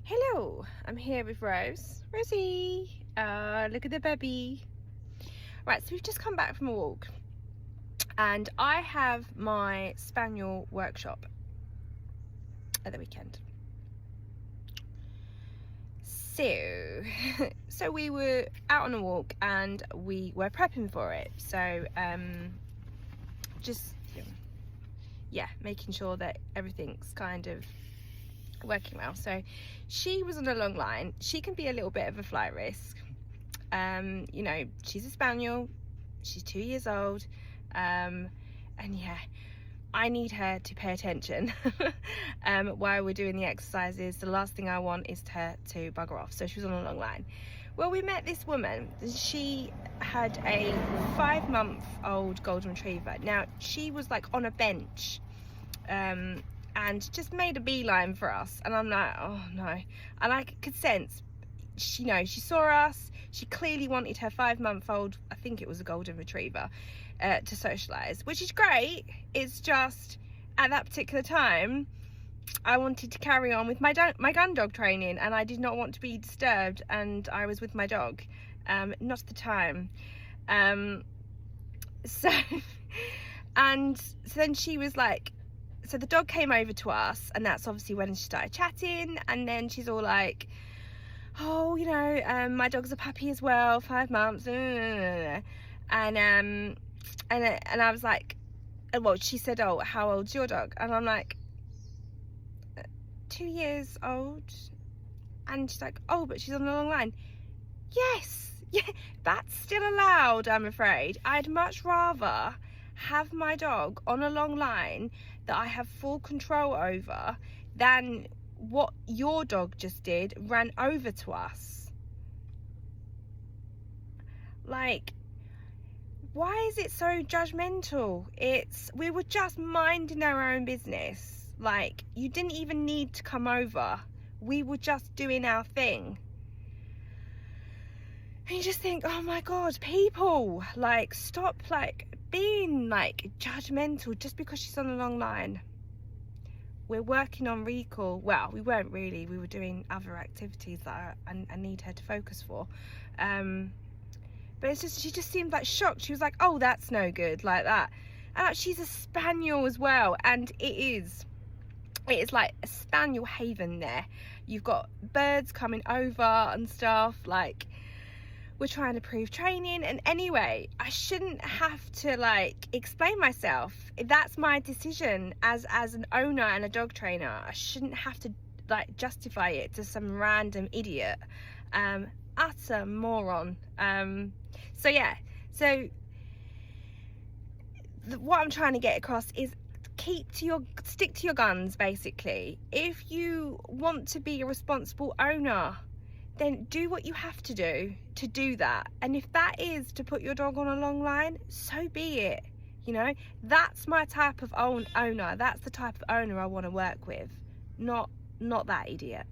Hello, I'm here with Rosie. Look at the baby. Right, so we've just come back from a walk and I have my spaniel workshop at the weekend. So we were out on a walk and we were prepping for it. So just making sure that everything's kind of working well. So she was on a long line. She can be a little bit of a flight risk. She's a spaniel, she's 2 years old, and I need her to pay attention while we're doing the exercises. The last thing I want is her to bugger off. So she was on a long line. Well, we met this woman. She had a 5-month-old golden retriever. Now she was like on a bench and just made a beeline for us, and I'm like, oh no. And I could sense she saw us. She clearly wanted her 5-month-old, I think it was a golden retriever, to socialize, which is great. It's just at that particular time I wanted to carry on with my gun dog training, and I did not want to be disturbed, and I was with my dog. Not the time. So then she was like, so the dog came over to us, and that's obviously when she started chatting, and then she's all like, oh, my dog's a puppy as well, 5 months, and I was like, well, she said, oh, how old's your dog? And I'm like, 2 years old. And she's like, oh, but she's on a long line. Yes, yeah, that's still allowed, I'm afraid. I'd much rather have my dog on a long line that I have full control over than what your dog just did, ran over to us. Like, why is it so judgmental? We were just minding our own business. Like, you didn't even need to come over. We were just doing our thing. And you just think, oh my God, people, like, stop, like, being, like, judgmental just because she's on a long line. We're working on recall. Well, we weren't really. We were doing other activities that I need her to focus for. But it's just, she just seemed like shocked. She was like, oh, that's no good, like that. And she's a spaniel as well, and it is like a spaniel haven there. You've got birds coming over and stuff. Like, we're trying to prove training, and anyway, I shouldn't have to like explain myself. That's my decision as an owner and a dog trainer. I shouldn't have to like justify it to some random idiot, utter moron. What I'm trying to get across is stick to your guns, basically. If you want to be a responsible owner, then do what you have to do that. And if that is to put your dog on a long line, so be it. That's my type of owner. That's the type of owner I want to work with, not that idiot.